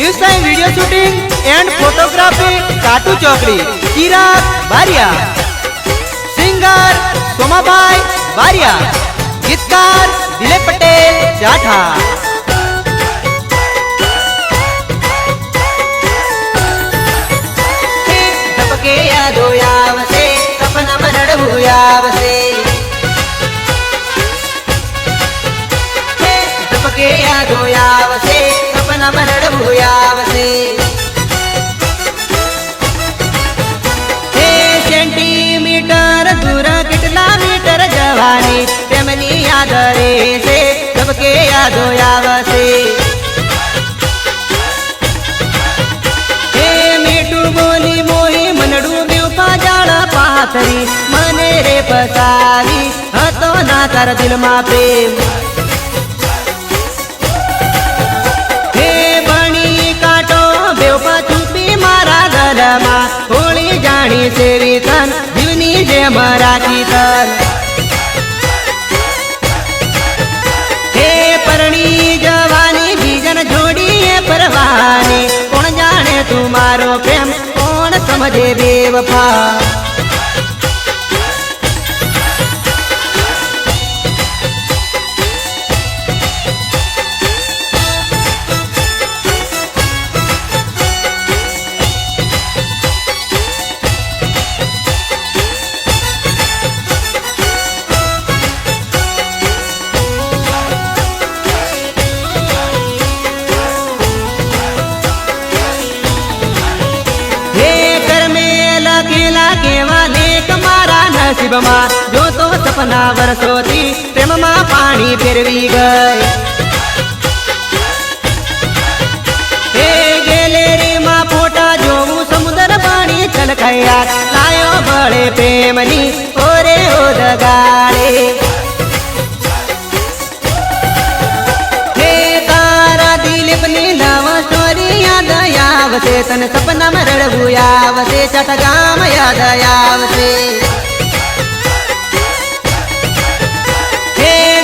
News time video shooting and photography काटू चौकड़ी चिराग बारिया। Singer सोमाबाई बारिया। गीतकार दिलीप पटेल जाठा। के यादो यावसे सपना मनडू यावसे के यादो यावसे सपना मनडू यावसे सेंटीमीटर दूर कितना मीटर जवानी तेमनी याद रे से सबके यादो यावसे मीठू बोली मोही मनडू बेवफा जाड़ा पाथरी मने रे फसावी हतो ना तार दिल मा प्रेम हे बणी काटो बेवफा छुपी मारा गलमा होली जाणी सेवी तन जीवनी जे मराठी तन हे परणी जवानी बीजन जोड़ी परवानी कौन जाने तुम्हारो प्रेम कौन समझे बेवफा नसीब में जो तो सपना वरसोती प्रेम में पानी फेरवी गई हे गैलरी में फोटा जो समुद्र पानी छलकाया लायो बड़े प्रेमनी ओरे ओ दगाड़े हे तारा दिलीप नी नव स्टोरी याद आवसे तन सपना में रड़बू आवसे चटगाम याद आवसे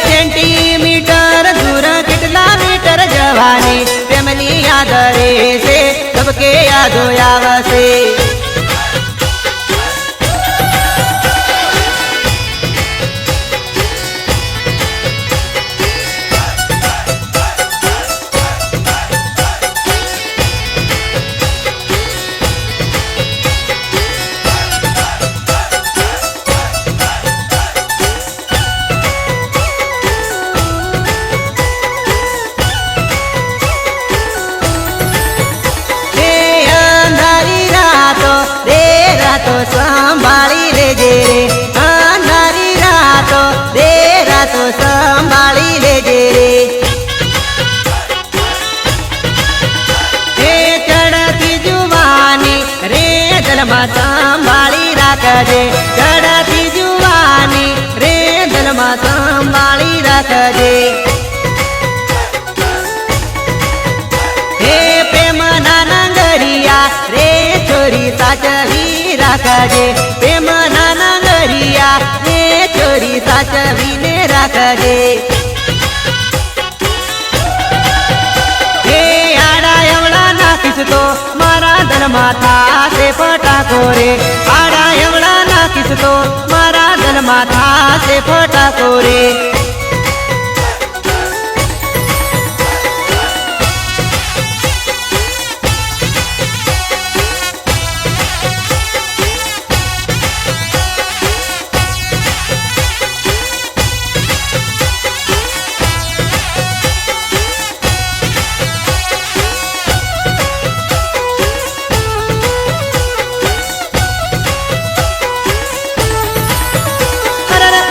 सेंटीमीटर दूर कितना मीटर जवानी प्रेमनी याद रे से सबके यादो आवसे तो संभाली ले जे रे नारी रातो दे रातो संभाली ले जे रे चढ़ती जुवानी रे दलमा संभाली राखजे चढ़ती जुवानी रे दलमा संभाली राखजे हे प्रेम नानगरिया रे छोरी साचवी राखजे प्रेम नानगरिया रे छोरी साचवी ने राखजे हे आड़ा एवड़ा नाखीस तो मारा दल माथा से फटाको रे आड़ा एवड़ा नाखीस तो मारा दल माथा से फटाको रे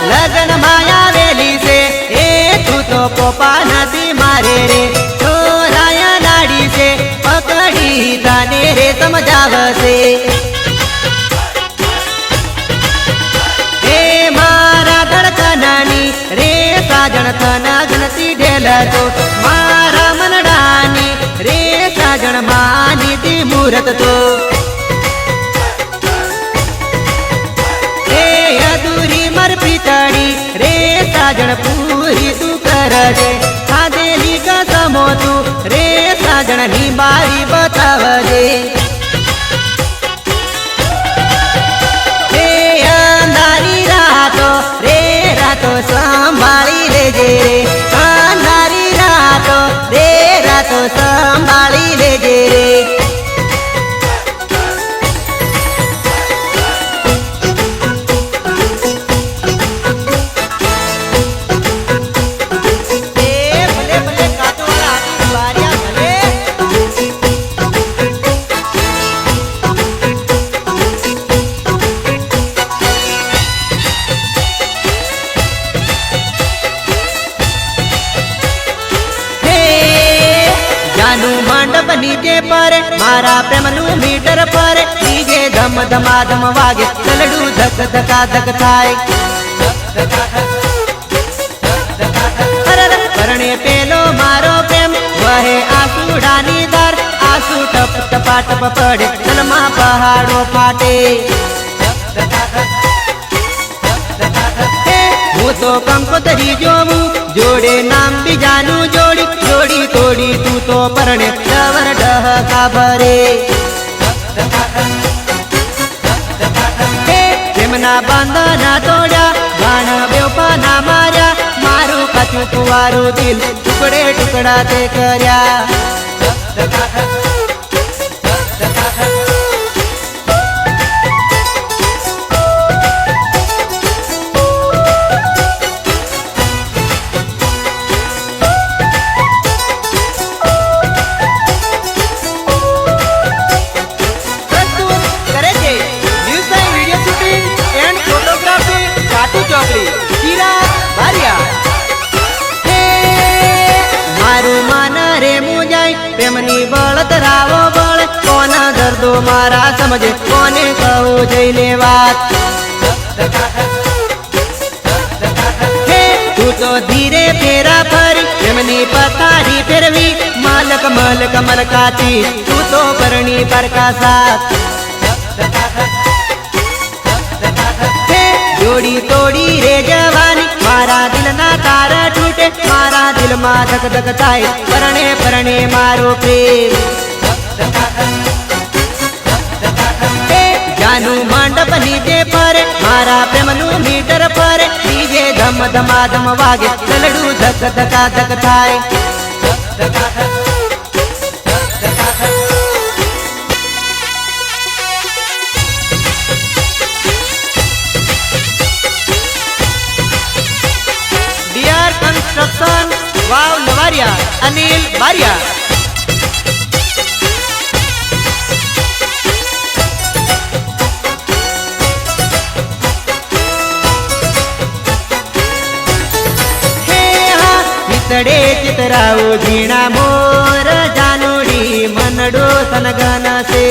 लगन माया वेली से तू तो पोपा नदी मारे रे छोराया लाड़ी से पकड़ी ताने रे समझावसे हे मारा धड़कनानी रे साजन थना गणती ढेल तो मारा मनडानी रे साजन मानी ती मूरत तो अधूरी मर पितड़ी रे साजन पूरी तू कर दे खादेली का समो तू रे સાજણની બારી બતાવજે. હે અંધારી રાતો રે રાતો સંભાળી લેજે રે. અંધારી રાતો રે રાતો સંભાળી લેજે રે. મંડપ નીચે પર મારા પ્રેમનું મીટર પર ડીજે ધમ ધમાધમ વાગે ચલડું ધક ધકા ધક થાય. પરણે પેલો મારો પ્રેમ વહે આસુડાની ધાર આસુ ટપ ટપા ટપ પડે તલમાં પહાડો ફાટે. હું તો કંકોતરી જોવું જોડે નામ બીજાનું જોડી જોડી તોડી તું તો પરણે ડવર ડહકા ભરે. પ્રેમના બંધના તોડ્યા ગાણ બેવપાના માર્યા મારું કાચું કુવારું દિલ ટુકડે ટુકડા તે કર્યા. મારું માન રે મુજાય પ્રેમની બળતરાવો બળ કોના દર્દો મારા સમજે કોને કહું જઈને વાત. તું તો ધીરે ફેરા ફરી પ્રેમની પથારી ફેરવી માલક મલક મલકાતી તું તો પરણી પરકા સાથ. જોડી તોડી રે જવાની મારા દિલના તાર તૂટે મારા દિલમાં ધક ધક થાય પરણે પરણે મારો પ્રેમ. જાનું મંડપ નીચે ફરે મારા પ્રેમનું મીટર ફરે ડીજે ધમ ધમાધમ વાગે ચલડું ધક ધકા ધક થાય. કન્સ્ટ્રક્શન વાવ લવારિયા અનિલ બારિયા. ચિતડે ચિતરાવો ઝીણા મોર જાનુડી મનડો સનગન છે.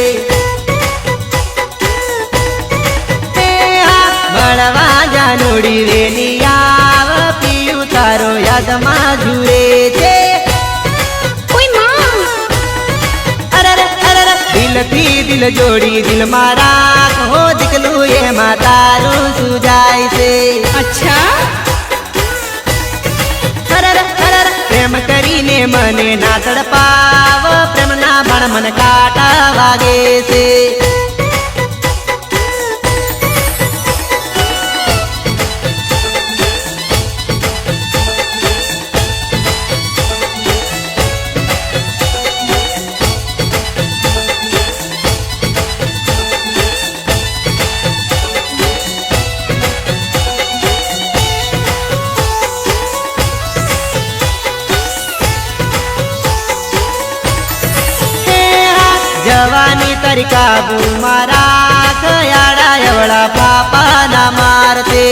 મળવા જાનુડી રેની આવ પીયું તારો યાદમાં જુએ છે. દિલથી દિલ જોડી દિલમાં રાખો દીકલું એમાં તારું સુજાય છે. અચ્છા પ્રેમ કરીને મને ના તડપાવ પ્રેમના બાણ મન કાટા વાગે છે. જવાની તારી કાબુ મારા ખયાડા એવડા પાપા મારતે.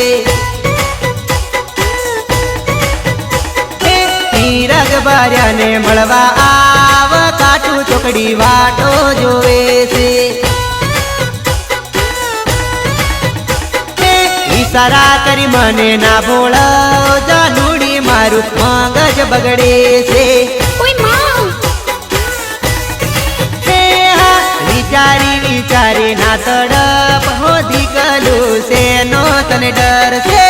તીરગ બાર્યાને મળવા આવ કાટું ચોકડી વાટો જોવે છે. ઈશારા કરી મને ના ભોળ જાનુડી મારું મગજ બગડે છે. વિચારી વિચારી ના તડપ હોધી ગલું છે નો તને ડર છે.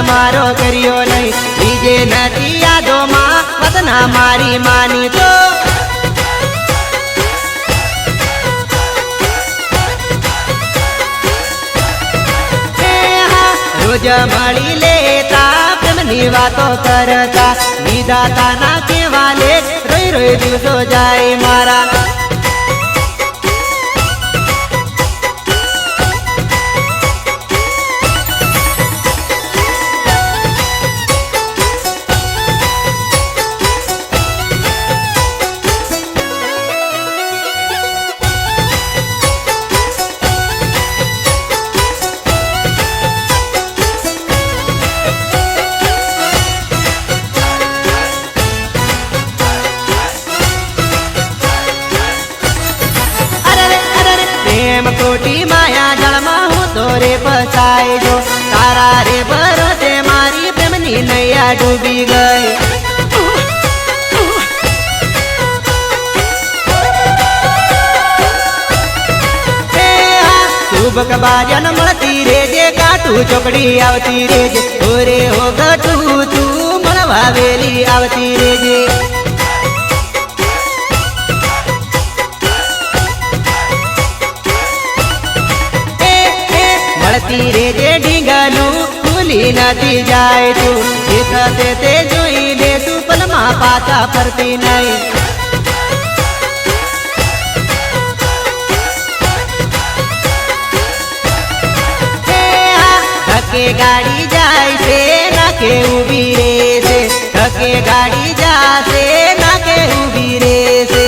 मारो करियो नहीं बीजे नती यादो माँ वतना मारी मानी तो रोज मળી लेता પ્રેમની વાતો કરતા નિદાતાના કેવાલે રોઈ રોઈ દિવસો જાય મારા कोटी माया जलमा हूँ तोरे फसाए जो तारा रे भरोसे मारी प्रेमनी नैया डूबी गई सुबह बाजन મળતી રેજે કાટુ ચોકડી આવતી રેજે ઓરે હો ગટુ તું મળવા વેલી આવતી રેજે મળતી રેજે ઢીંગલું ભૂલી નથી જાય તું જે થશે તે જોઈ લે તું પલમાં પાછા ફરતી નહીં ધકે ગાડી જાય છે નાકે ઊભી રહેશે ધકે ગાડી જાશે નાકે ઊભી રહેશે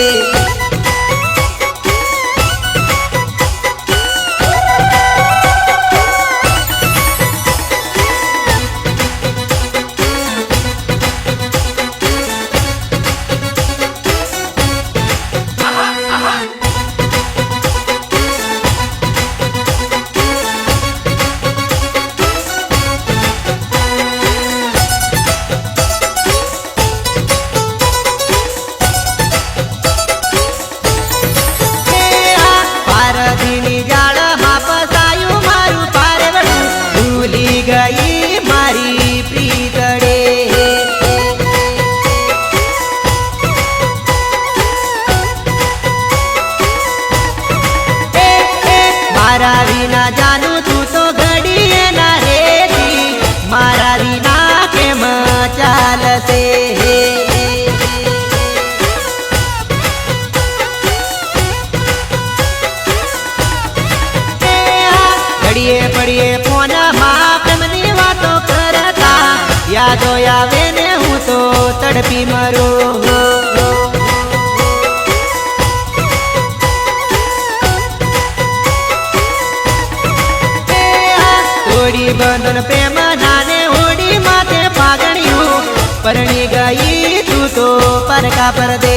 गई मारी प्रीतड़े मारा विना जानू तू तो घड़ी ना रेती मारा विना के मचाल से घड़िए पड़िए फोन यादो आवे ने हूँ तो तड़पी मरो तोड़ी बंधन प्रेम नाने ओडी माथे फागणियों परणी गई तू तो परका पर दे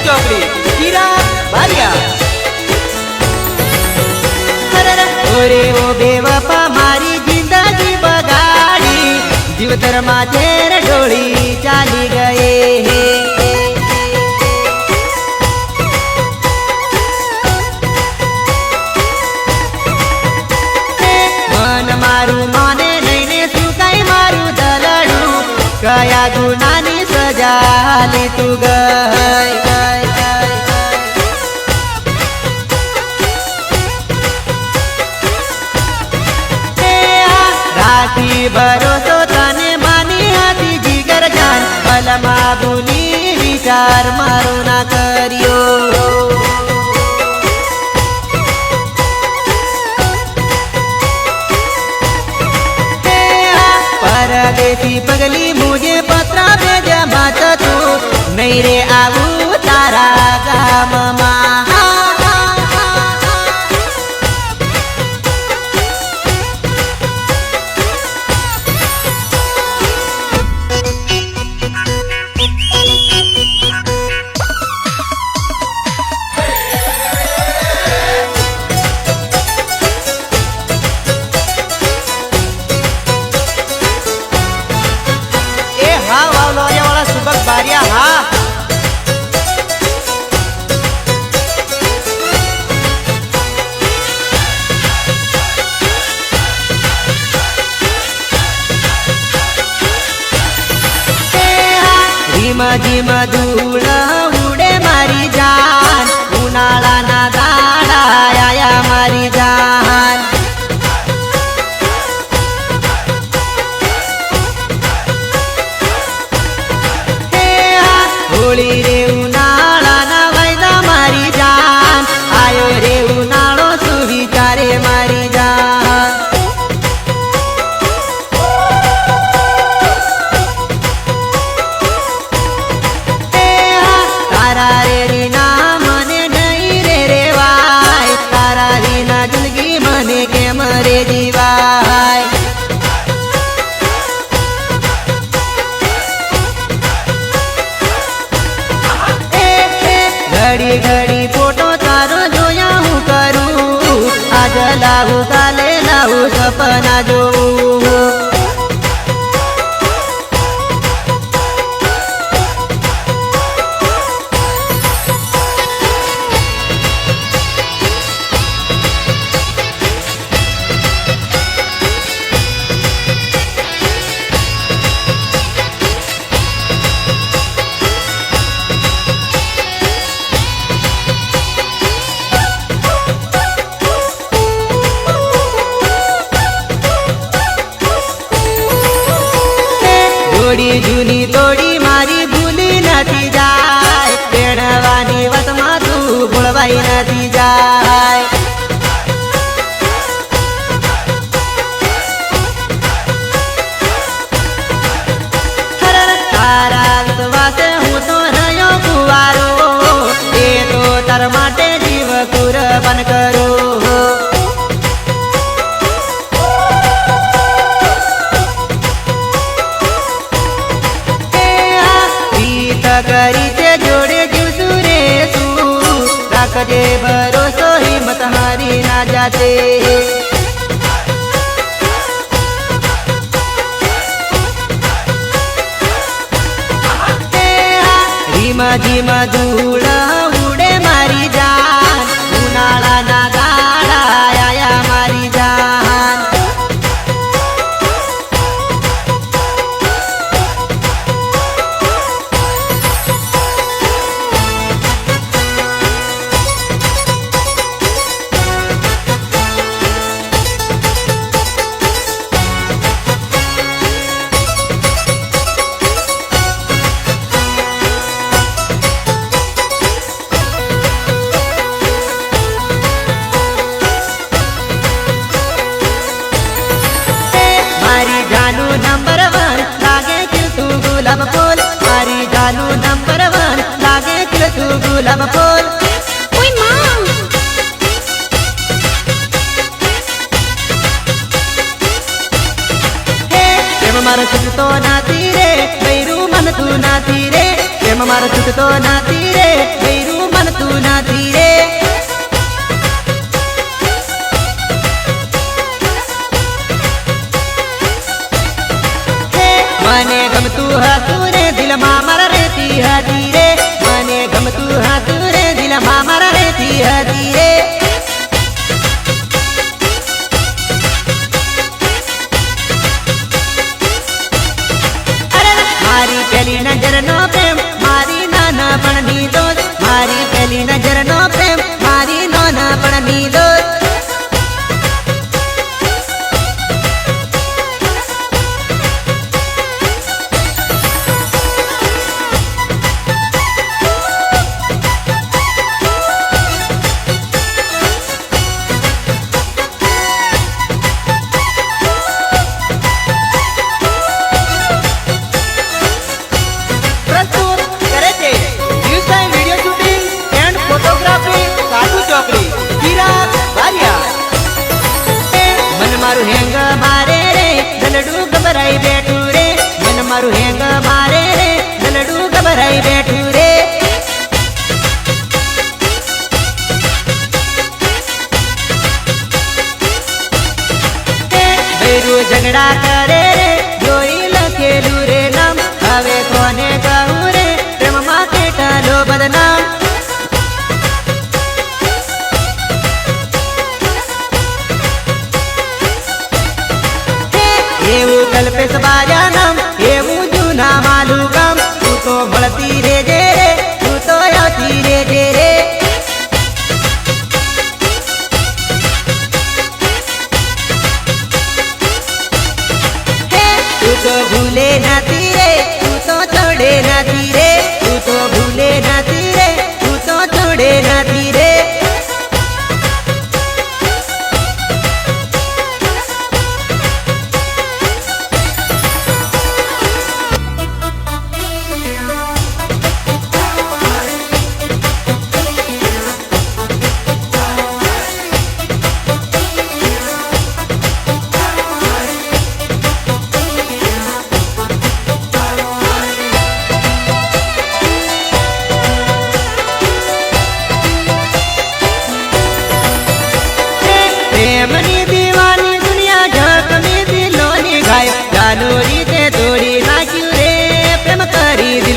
ચોકડી ચિરાગ બારિયા ઓરે ઓ બેવફા મારી જિંદગી બગાડી જીવતર માં ઝેર ઢોળી ચાલી ગયે મન મારું માને લઈને સુકાઈ મારું દલડું કયા ગુનાની સજા લે તું ગઈ भरोसो तने मानी हाथी जिगर जान पलमा भूली विचार मारो ना करियो परदेसी पगली मुझे पत्रा भेजा मात तू नहीं रे आऊ तारा गाम मा ધીમ ધીમ ધૂળ ઉડે મારી જાન ઉનાળાના દાડા આયા મારી જાન હોળી રે ઉનાળાના વાયદા મારી જાન આયો રે ઉનાળો શું વિચારે મારી જાન તારા રે રીના મને નહીં રે રેવાય તારા રીના જિંદગી મને કેમ રે જીવાય ઘડી ઘડી ફોટો તારો જોયા હું કરું આજ લાવું કાલે લાવું સપના જોઉં જોડી જૂની તોડી મારી ભૂલી નથી જાય પેણવાની વાતમાં તું ભૂલવાઈ નથી જાય તારા વિશ્વાસે હું તો રહ્યો કુવારો એ તો તાર માટે જીવ કુરબાન કરું કરી તે જોડે જીવશું રે તું રાખજે ભરોસો હિંમત હારી ના જાતે ધીમ ધીમ ધૂળ ઉડે મારી જાન ઉનાળાના દાડા આયા મારી જાન મારી જાનું નંબર 1 લાગે ખીલતું ગુલાબ ફૂલ મારી જાનું નંબર 1 લાગે ખીલતું ગુલાબ ફૂલ ઓય માં હે પ્રેમ મારો છૂટતો નથી રે બૈરું મનતું નથી રે પ્રેમ મારો છૂટતો નથી રે બૈરું મનતું નથી રે મને ગમતું હતું રે દિલમાં મારા રહેતી હતી રે મને ગમતું હતું રે દિલમાં મારા રહેતી હતી રે મારી પેલી નજરનો પ્રેમ મારી નાનપણની દોસ્ત મારી પેલી નજરનો પ્રેમ મારી નાનપણની દોસ્ત મારું હેંગ મારે રે દલડું ગભરાઈ બેઠું રે મન મારું હેંગ મારે રે દલડું ગભરાઈ બેઠું રે ભૈરું ઝઘડા કરે રે જોઈ લખેલું રે નામ હવે કોને કહું રે પ્રેમમાં કેટલો બદનામ એવું કલ્પેશ બાજા નામ એવું જૂના માલું ગામ તું તો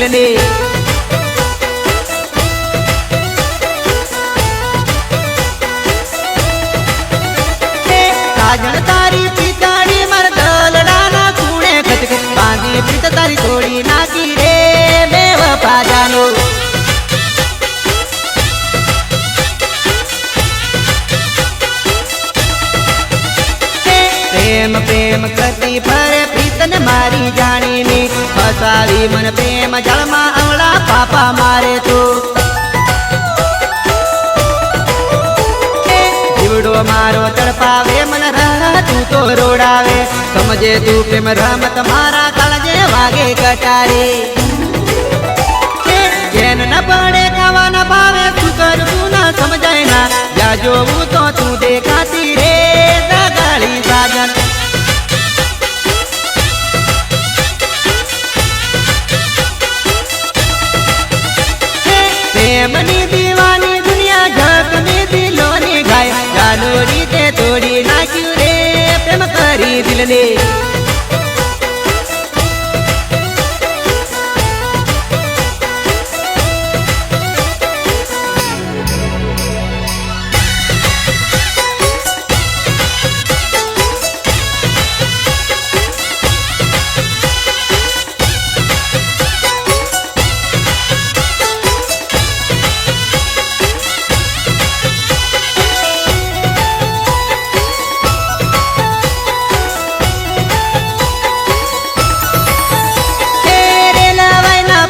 દિલને સાજણ તારી પિતાડી માર દલડાના ખૂણે ખચકે બાંધી પ્રીત તારી થોડી નાખી રે બે વફા જાનો પ્રેમ પ્રેમ કરતી ફરે પ્રીતન મારી જાણીને ફસાવી મન પ્રેમ જળમાં અવળા પાપા મારે તો જીવડો મારો તડપાવે મન રહ તું તો રોડાવે સમજે તું પ્રેમ રમત મારા કાળજે વાગે કટારે જેન ન પડે ખાવા ન ભાવે તું કરવું ન સમજાય ના જ્યાં જોવું તો તું દેખાતી રે દગાળી સાજન પ્રેમની દીવાની દુનિયા ઝકની દિલોની ગાય ચાલો રીતે તોડી નાખ્યું રે પ્રેમ કરી દિલને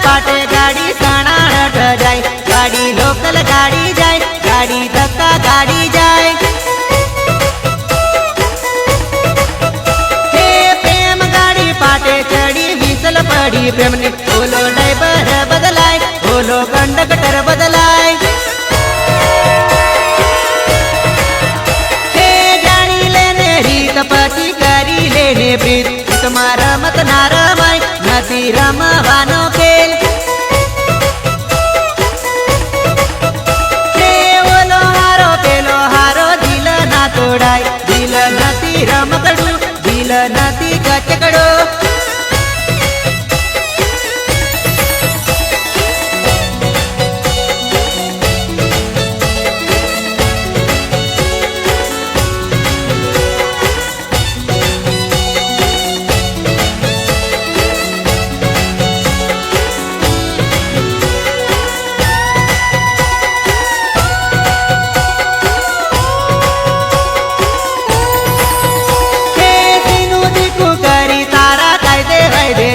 પાટે ગાડી સાણાટ જાય ગાડી લોકલ ગાડી જાય ગાડી ધક્કા ગાડી જાય હે પ્રેમ ગાડી પાટે ચડી વિસલ પડી પ્રેમની ઓલો ડ્રાઈવર બદલાય ઓલો કંડક્ટર બદલાય હે જાણી લેને રીત પછી કરી લેને પ્રીત તમારા રમત ના રમાય નથી રમવાનો ખેલ ઓલો હારો પેલો હારો દિલ ના તોડાય દિલ નથી રમકડું દિલ નથી કચકડો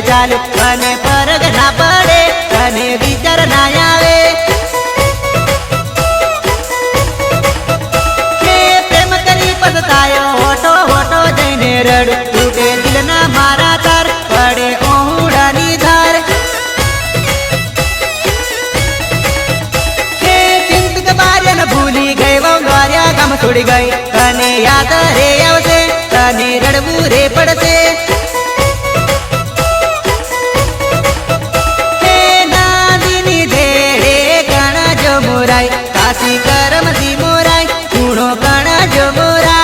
ચાલુ અને પરગ ના પડે અને વિચાર ના આવે કે પ્રેમ કરી પછતાયો હોટો હોટો જઈને રડ તૂટે દિલ ના મારા તાર પડે ઓહુડાની ધાર કે ચિંતિત બાર્યા ભૂલી ગઈ વહુ દ્વાર્યા ગામ છોડી ગઈ અને યાદ રે આવશે અને રડવું રે પડશે કાશી કરમથી મોરાય ખૂણો કણ જો મોરાય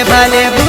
ભલે